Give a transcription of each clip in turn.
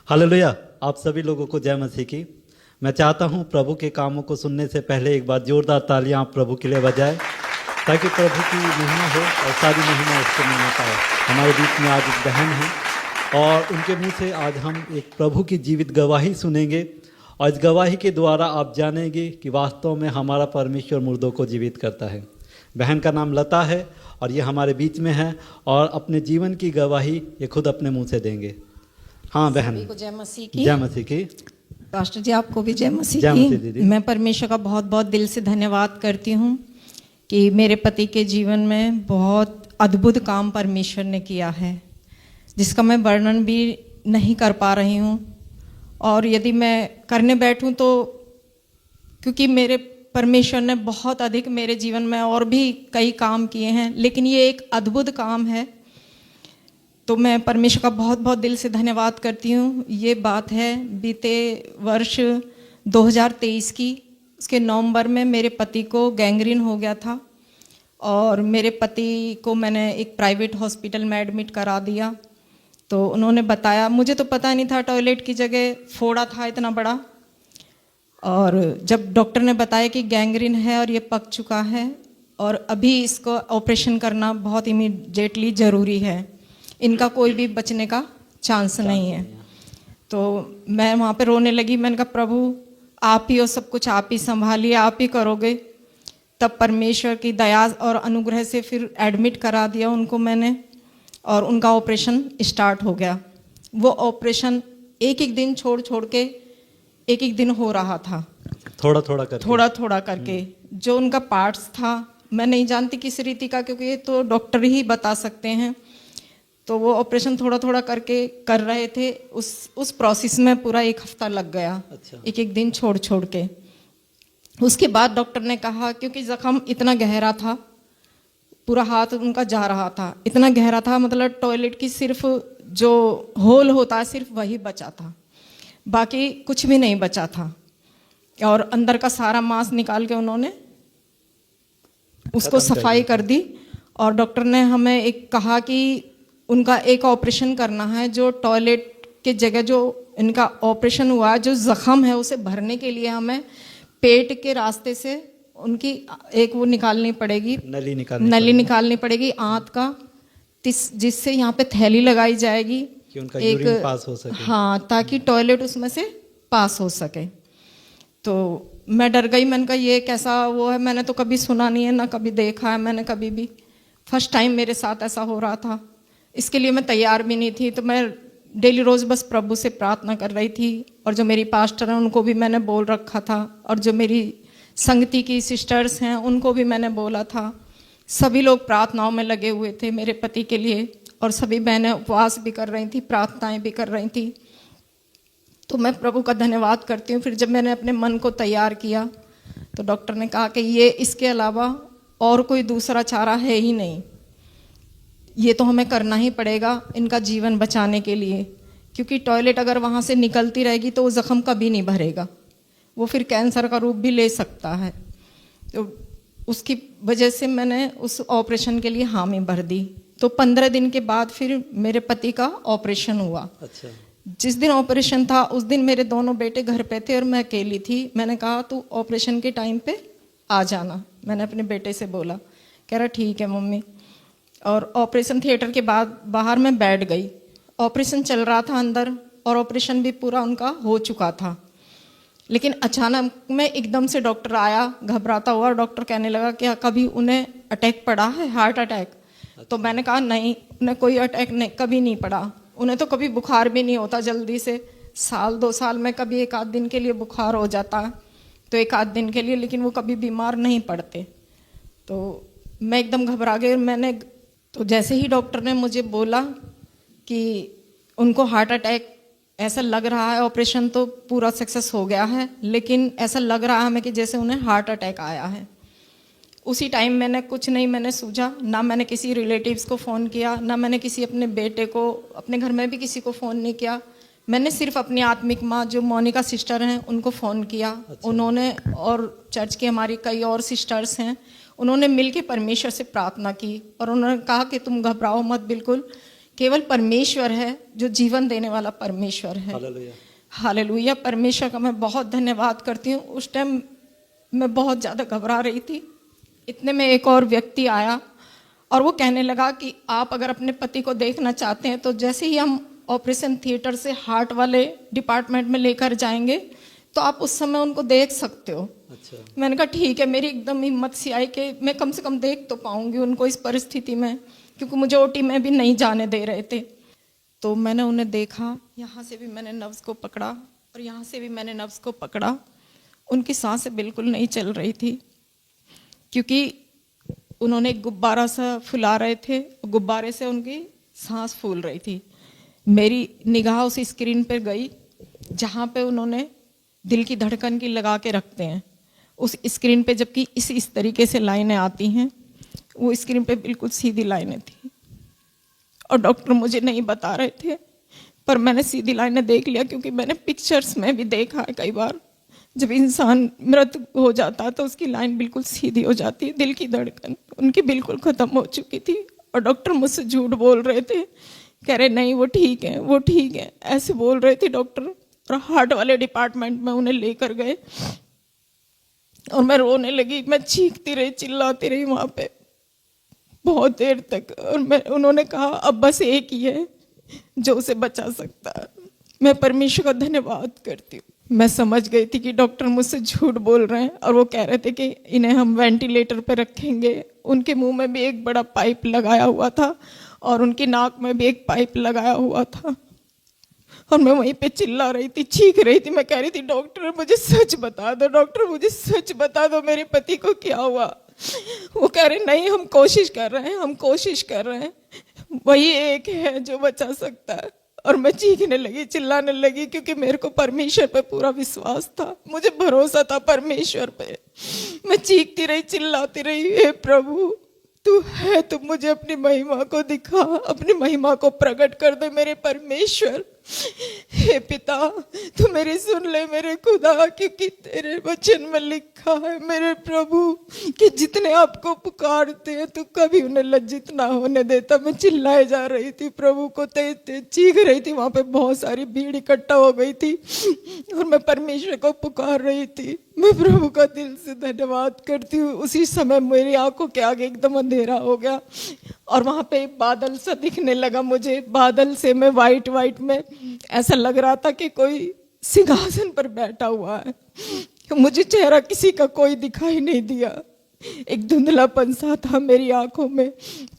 Hallelujah. आप सभी लोगों को जय मसीह की। मैं चाहता हूं प्रभु के कामों को सुनने से पहले एक बार जोरदार तालियां आप प्रभु के लिए बजाएं, ताकि प्रभु की महिमा हो और सारी महिमा उसको मिलना पाए। हमारे बीच में आज एक बहन है और उनके मुंह से आज हम एक प्रभु की जीवित गवाही सुनेंगे और इस गवाही के द्वारा आप जानेंगे कि वास्तव में हमारा परमेश्वर मुर्दों को जीवित करता है। बहन का नाम लता है और ये हमारे बीच में है और अपने जीवन की गवाही ये खुद अपने मुंह से देंगे। हाँ बहन, सभी को जय मसीह की। जय मसीह की। पास्टर जी आपको भी जय मसीह जय की। मसीह दीदी। मैं परमेश्वर का बहुत बहुत दिल से धन्यवाद करती हूँ कि मेरे पति के जीवन में बहुत अद्भुत काम परमेश्वर ने किया है, जिसका मैं वर्णन भी नहीं कर पा रही हूँ। और यदि मैं करने बैठूँ तो क्योंकि मेरे परमेश्वर ने बहुत अधिक मेरे जीवन में और भी कई काम किए हैं, लेकिन ये एक अद्भुत काम है, तो मैं परमेश्वर का बहुत बहुत दिल से धन्यवाद करती हूँ। ये बात है बीते वर्ष 2023 की। उसके नवंबर में मेरे पति को गैंग्रीन हो गया था और मेरे पति को मैंने एक प्राइवेट हॉस्पिटल में एडमिट करा दिया। तो उन्होंने बताया, मुझे तो पता नहीं था, टॉयलेट की जगह फोड़ा था इतना बड़ा। और जब डॉक्टर ने बताया कि गैंग्रीन है और ये पक चुका है और अभी इसको ऑपरेशन करना बहुत इमीडिएटली ज़रूरी है, इनका कोई भी बचने का चांस नहीं है। तो मैं वहाँ पे रोने लगी। मैंने कहा प्रभु आप ही हो, सब कुछ आप ही संभालिए, आप ही करोगे। तब परमेश्वर की दया और अनुग्रह से फिर एडमिट करा दिया उनको मैंने और उनका ऑपरेशन स्टार्ट हो गया। वो ऑपरेशन एक एक दिन छोड़ छोड़ के एक एक दिन हो रहा था, थोड़ा थोड़ा करके। जो उनका पार्ट्स था मैं नहीं जानती किस रीति का, क्योंकि ये तो डॉक्टर ही बता सकते हैं। तो वो ऑपरेशन थोड़ा थोड़ा करके कर रहे थे। उस प्रोसेस में पूरा एक हफ्ता लग गया। अच्छा। एक एक दिन छोड़ छोड़ के। उसके बाद डॉक्टर ने कहा, क्योंकि जख्म इतना गहरा था, पूरा हाथ उनका जा रहा था, इतना गहरा था, मतलब टॉयलेट की सिर्फ जो होल होता है सिर्फ वही बचा था, बाकी कुछ भी नहीं बचा था। और अंदर का सारा मांस निकाल के उन्होंने उसको सफाई कर दी। और डॉक्टर ने हमें एक कहा कि उनका एक ऑपरेशन करना है, जो टॉयलेट के जगह जो इनका ऑपरेशन हुआ है, जो जख्म है उसे भरने के लिए हमें पेट के रास्ते से उनकी एक वो निकालनी पड़ेगी, नली निकालनी पड़ेगी आंत का, जिससे यहाँ पे थैली लगाई जाएगी कि उनका यूरिन पास हो सके। हाँ, ताकि टॉयलेट उसमें से पास हो सके। तो मैं डर गई। मैंने कहा ये कैसा वो है, मैंने तो कभी सुना नहीं है, ना कभी देखा है मैंने कभी भी। फर्स्ट टाइम मेरे साथ ऐसा हो रहा था। इसके लिए मैं तैयार भी नहीं थी। तो मैं डेली रोज़ बस प्रभु से प्रार्थना कर रही थी। और जो मेरी पास्टर हैं उनको भी मैंने बोल रखा था, और जो मेरी संगति की सिस्टर्स हैं उनको भी मैंने बोला था। सभी लोग प्रार्थनाओं में लगे हुए थे मेरे पति के लिए, और सभी बहनें उपवास भी कर रही थी, प्रार्थनाएं भी कर रही थी। तो मैं प्रभु का धन्यवाद करती हूँ। फिर जब मैंने अपने मन को तैयार किया तो डॉक्टर ने कहा कि ये इसके अलावा और कोई दूसरा चारा है ही नहीं, ये तो हमें करना ही पड़ेगा इनका जीवन बचाने के लिए, क्योंकि टॉयलेट अगर वहाँ से निकलती रहेगी तो वो ज़ख्म कभी नहीं भरेगा, वो फिर कैंसर का रूप भी ले सकता है। तो उसकी वजह से मैंने उस ऑपरेशन के लिए हामी भर दी। तो 15 दिन के बाद फिर मेरे पति का ऑपरेशन हुआ। अच्छा। जिस दिन ऑपरेशन था उस दिन मेरे दोनों बेटे घर पे थे और मैं अकेली थी। मैंने कहा तू ऑपरेशन के टाइम पे आ जाना, मैंने अपने बेटे से बोला। कह रहा ठीक है मम्मी। और ऑपरेशन थिएटर के बाद बाहर मैं बैठ गई। ऑपरेशन चल रहा था अंदर और ऑपरेशन भी पूरा उनका हो चुका था, लेकिन अचानक में एकदम से डॉक्टर आया घबराता हुआ। डॉक्टर कहने लगा कि कभी उन्हें अटैक पड़ा है, हार्ट अटैक? तो मैंने कहा नहीं, उन्हें कोई अटैक नहीं, कभी नहीं पड़ा। उन्हें तो कभी बुखार भी नहीं होता जल्दी से, साल 2 साल में कभी एक आध दिन के लिए बुखार हो जाता है, तो एक आध दिन के लिए, लेकिन वो कभी बीमार नहीं पड़ते। तो मैं एकदम घबरा गई। तो जैसे ही डॉक्टर ने मुझे बोला कि उनको हार्ट अटैक ऐसा लग रहा है, ऑपरेशन तो पूरा सक्सेस हो गया है, लेकिन ऐसा लग रहा है हमें कि जैसे उन्हें हार्ट अटैक आया है। उसी टाइम मैंने कुछ नहीं मैंने सूझा, ना मैंने किसी रिलेटिव्स को फ़ोन किया, ना मैंने किसी अपने बेटे को, अपने घर में भी किसी को फ़ोन नहीं किया। मैंने सिर्फ अपनी आत्मिक माँ जो मोनिका सिस्टर हैं उनको फ़ोन किया। अच्छा। उन्होंने और चर्च की हमारी कई और सिस्टर्स हैं, उन्होंने मिल के परमेश्वर से प्रार्थना की और उन्होंने कहा कि तुम घबराओ मत बिल्कुल, केवल परमेश्वर है जो जीवन देने वाला परमेश्वर है। हालेलुया। हालेलुया। परमेश्वर का मैं बहुत धन्यवाद करती हूँ। उस टाइम मैं बहुत ज़्यादा घबरा रही थी। इतने में एक और व्यक्ति आया और वो कहने लगा कि आप अगर अपने पति को देखना चाहते हैं तो जैसे ही हम ऑपरेशन थिएटर से हार्ट वाले डिपार्टमेंट में लेकर जाएंगे तो आप उस समय उनको देख सकते हो। अच्छा। मैंने कहा ठीक है। मेरी एकदम हिम्मत सी आई कि मैं कम से कम देख तो पाऊंगी उनको इस परिस्थिति में, क्योंकि मुझे ओटी में भी नहीं जाने दे रहे थे। तो मैंने उन्हें देखा, यहाँ से भी मैंने नब्ज को पकड़ा और यहाँ से भी मैंने नब्ज को पकड़ा। उनकी सांसें बिल्कुल नहीं चल रही थी, क्योंकि उन्होंने एक गुब्बारा सा फुला रहे थे, गुब्बारे से उनकी सांस फूल रही थी। मेरी निगाह उस स्क्रीन पर गई जहाँ पे उन्होंने दिल की धड़कन की लगा के रखते हैं, उस स्क्रीन पे जबकि इस तरीके से लाइनें आती हैं, वो स्क्रीन पे बिल्कुल सीधी लाइनें थी और डॉक्टर मुझे नहीं बता रहे थे, पर मैंने सीधी लाइनें देख लिया, क्योंकि मैंने पिक्चर्स में भी देखा है कई बार जब इंसान मृत हो जाता है तो उसकी लाइन बिल्कुल सीधी हो जाती है। दिल की धड़कन उनकी बिल्कुल ख़त्म हो चुकी थी और डॉक्टर मुझसे झूठ बोल रहे थे, कह रहे नहीं वो ठीक है, वो ठीक है, ऐसे बोल रहे थे डॉक्टर। और हार्ट वाले डिपार्टमेंट में उन्हें लेकर गए और मैं रोने लगी। मैं चीखती रही, चिल्लाती रही वहाँ पे बहुत देर तक। और उन्होंने कहा अब बस एक ही है जो उसे बचा सकता है। मैं परमेश्वर का धन्यवाद करती हूँ। मैं समझ गई थी कि डॉक्टर मुझसे झूठ बोल रहे हैं और वो कह रहे थे कि इन्हें हम वेंटिलेटर पे रखेंगे। उनके मुंह में भी एक बड़ा पाइप लगाया हुआ था और उनकी नाक में भी एक पाइप लगाया हुआ था और मैं वहीं पे चिल्ला रही थी, चीख रही थी। मैं कह रही थी डॉक्टर मुझे सच बता दो, डॉक्टर मुझे सच बता दो, मेरे पति को क्या हुआ। वो कह रहे नहीं हम कोशिश कर रहे हैं, हम कोशिश कर रहे हैं, वही एक है जो बचा सकता है। और मैं चीखने लगी, चिल्लाने लगी, क्योंकि मेरे को परमेश्वर पे पूरा विश्वास था, मुझे भरोसा था परमेश्वर पे। मैं चीखती रही, चिल्लाती रही, हे प्रभु तू है, तू मुझे अपनी महिमा को दिखा, अपनी महिमा को प्रकट कर दे मेरे परमेश्वर। हे पिता तू मेरी सुन ले मेरे खुदा, क्योंकि तेरे वचन में लिखा है मेरे प्रभु कि जितने आपको पुकारते हैं तू कभी उन्हें लज्जित ना होने देता। मैं चिल्लाए जा रही थी, प्रभु को तेज तेज चीख रही थी। वहां पे बहुत सारी भीड़ इकट्ठा हो गई थी और मैं परमेश्वर को पुकार रही थी। मैं प्रभु का दिल से धन्यवाद करती हूँ। उसी समय मेरी आंखों के आगे एकदम अंधेरा हो गया और वहां पे बादल सा दिखने लगा मुझे। बादल से मैं वाइट में ऐसा लग रहा था कि कोई सिंहासन पर बैठा हुआ है। मुझे चेहरा किसी का कोई दिखाई नहीं दिया, एक धुंधलापन सा था मेरी आंखों में।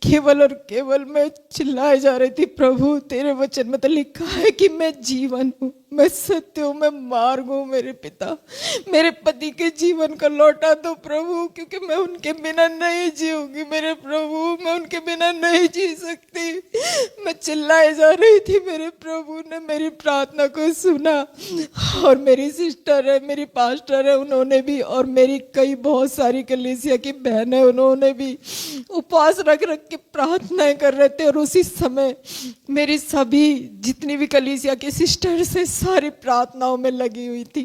केवल और केवल मैं चिल्लाए जा रही थी, प्रभु तेरे वचन में तो लिखा है कि मैं जीवन हूँ, मैं सत्य हूँ, मैं मार्ग हूँ। मेरे पिता मेरे पति के जीवन को लौटा दो प्रभु, क्योंकि मैं उनके बिना नहीं जीऊंगी। मेरे प्रभु मैं उनके बिना नहीं जी सकती। मैं चिल्लाए जा रही थी, मेरे प्रभु ने मेरी प्रार्थना को सुना और मेरी सिस्टर है, मेरी पास्टर है, उन्होंने भी, और मेरी कई बहुत सारी कलीसिया की बहनें, उन्होंने भी उपवास रख के प्रार्थनाएं कर रहे थे। और उसी समय मेरी सभी जितनी भी कलीसिया की सिस्टर्स है सारी प्रार्थनाओं में लगी हुई थी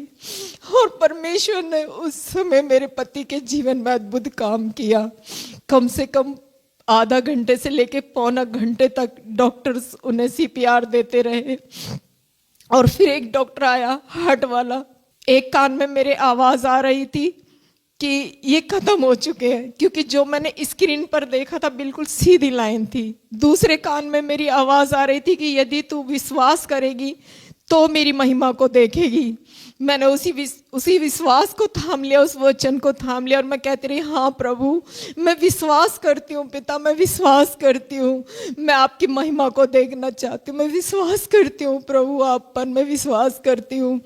और परमेश्वर ने उस समय मेरे पति के जीवन में अद्भुत काम किया। कम से कम आधा घंटे से लेके पौना घंटे तक डॉक्टर्स उन्हें CPR देते रहे और फिर एक डॉक्टर आया हार्ट वाला। एक कान में मेरे आवाज आ रही थी कि ये खत्म हो चुके हैं, क्योंकि जो मैंने स्क्रीन पर देखा था बिल्कुल सीधी लाइन थी। दूसरे कान में मेरी आवाज आ रही थी कि यदि तू विश्वास करेगी तो मेरी महिमा को देखेगी। मैंने उसी विश्वास को थाम लिया, उस वचन को थाम लिया और मैं कहती रही, हाँ प्रभु मैं विश्वास करती हूँ पिता, मैं विश्वास करती हूँ, मैं आपकी महिमा को देखना चाहती हूँ, मैं विश्वास करती हूँ प्रभु आप पर, मैं विश्वास करती हूँ।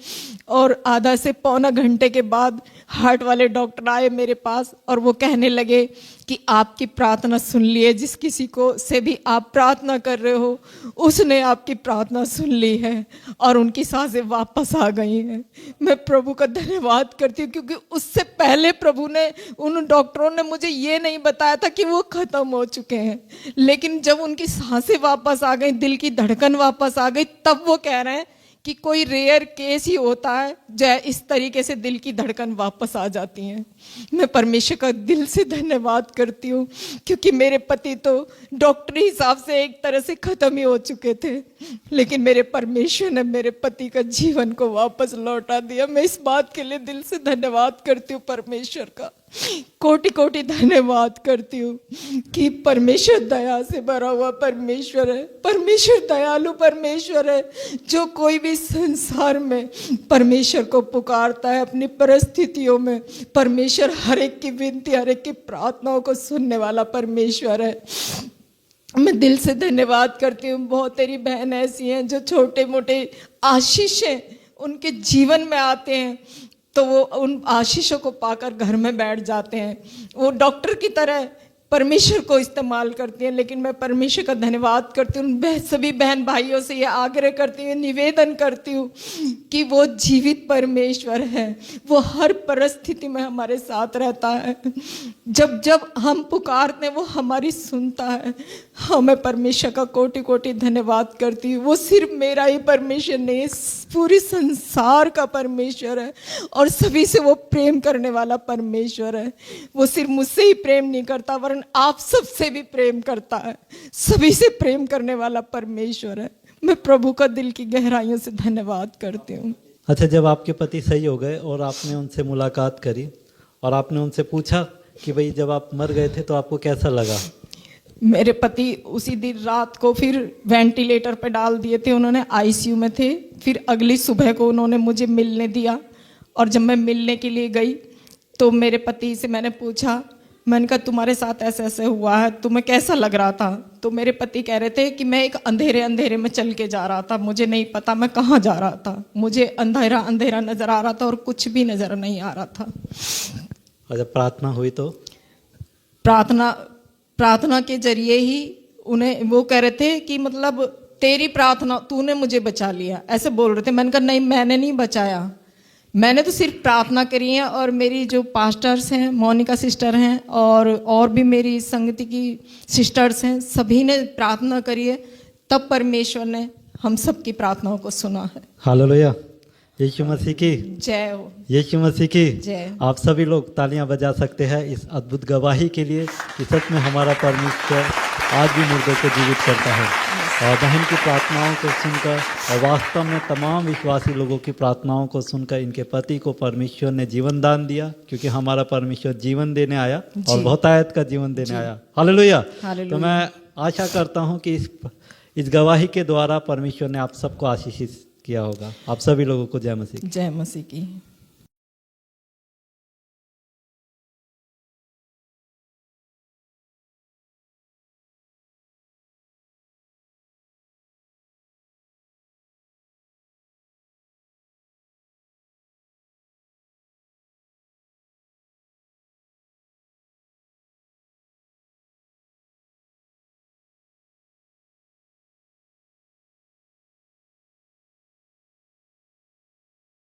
और आधा से पौना घंटे के बाद हार्ट वाले डॉक्टर आए मेरे पास और वो कहने लगे कि आपकी प्रार्थना सुन लिए, जिस किसी को से भी आप प्रार्थना कर रहे हो उसने आपकी प्रार्थना सुन ली है और उनकी सांसें वापस आ गई हैं। मैं प्रभु का धन्यवाद करती हूँ, क्योंकि उससे पहले प्रभु ने, उन डॉक्टरों ने मुझे ये नहीं बताया था कि वो खत्म हो चुके हैं, लेकिन जब उनकी सांसें वापस आ गई, दिल की धड़कन वापस आ गई, तब वो कह रहे हैं कि कोई रेयर केस ही होता है जो इस तरीके से दिल की धड़कन वापस आ जाती है। मैं परमेश्वर का दिल से धन्यवाद करती हूँ, क्योंकि मेरे पति तो डॉक्टरी हिसाब से एक तरह से खत्म ही हो चुके थे, लेकिन मेरे परमेश्वर ने मेरे पति का जीवन को वापस लौटा दिया। मैं इस बात के लिए दिल से धन्यवाद करती हूँ परमेश्वर का, कोटि कोटि धन्यवाद करती हूँ कि परमेश्वर दया से भरा हुआ परमेश्वर है। परमेश्वर दयालु परमेश्वर है, जो कोई भी संसार में परमेश्वर को पुकारता है अपनी परिस्थितियों में, परमेश्वर हर एक की विनती, हर एक की प्रार्थनाओं को सुनने वाला परमेश्वर है। मैं दिल से धन्यवाद करती हूँ। बहुत तेरी बहन ऐसी हैं जो छोटे मोटे आशीषें उनके जीवन में आते हैं तो वो उन आशीषों को पाकर घर में बैठ जाते हैं। वो डॉक्टर की तरह परमेश्वर को इस्तेमाल करती हैं। लेकिन मैं परमेश्वर का धन्यवाद करती हूँ, सभी बहन भाइयों से ये आग्रह करती हूँ, निवेदन करती हूँ कि वो जीवित परमेश्वर है, वो हर परिस्थिति में हमारे साथ रहता है। जब जब हम पुकारते हैं वो हमारी सुनता है। हाँ, मैं परमेश्वर का कोटि कोटि धन्यवाद करती हूँ। वो सिर्फ मेरा ही परमेश्वर नहीं, पूरी संसार का परमेश्वर है और सभी से वो प्रेम करने वाला परमेश्वर है। वो सिर्फ मुझसे ही प्रेम नहीं करता वरन आप सबसे भी प्रेम करता है। सभी से प्रेम करने वाला परमेश्वर है। मैं प्रभु का दिल की गहराइयों से धन्यवाद करती हूँ। अच्छा, जब आपके पति सही हो गए और आपने उनसे मुलाकात करी और आपने उनसे पूछा कि भाई जब आप मर गए थे तो आपको कैसा लगा? मेरे पति उसी दिन रात को फिर वेंटिलेटर पे डाल दिए थे, उन्होंने आईसीयू में थे। फिर अगली सुबह को उन्होंने मुझे मिलने दिया और जब मैं मिलने के लिए गई तो मेरे पति से मैंने पूछा, मैंने कहा तुम्हारे साथ ऐसे ऐसे हुआ है, तुम्हें कैसा लग रहा था? तो मेरे पति कह रहे थे कि मैं एक अंधेरे अंधेरे में चल के जा रहा था, मुझे नहीं पता मैं कहाँ जा रहा था, मुझे अंधेरा अंधेरा नजर आ रहा था और कुछ भी नजर नहीं आ रहा था। और जब प्रार्थना हुई तो प्रार्थना के जरिए ही उन्हें वो कह रहे थे कि मतलब तेरी प्रार्थना, तूने मुझे बचा लिया, ऐसे बोल रहे थे। मैंने कहा नहीं, मैंने नहीं बचाया, मैंने तो सिर्फ प्रार्थना करी है। और मेरी जो पास्टर्स हैं, मोनिका सिस्टर हैं और भी मेरी संगति की सिस्टर्स हैं, सभी ने प्रार्थना करी है, तब परमेश्वर ने हम सबकी प्रार्थनाओं को सुना है। हालेलुया, यीशु मसीह की जय हो, यीशु मसीह की जय। आप सभी लोग तालियां बजा सकते हैं इस अद्भुत गवाही के लिए कि सच में हमारा परमेश्वर आज भी मुर्दों को जीवित करता है। और बहन की प्रार्थनाओं को सुनकर और वास्तव में तमाम विश्वासी लोगों की प्रार्थनाओं को सुनकर इनके पति को परमेश्वर ने जीवन दान दिया, क्योंकि हमारा परमेश्वर जीवन देने आया और बहुतायत का जीवन देने आया। हालेलुया। तो मैं आशा करता हूँ कि इस गवाही के द्वारा परमेश्वर ने आप सबको आशीषित किया होगा। आप सभी लोगों को जय मसीह। जय मसीह की।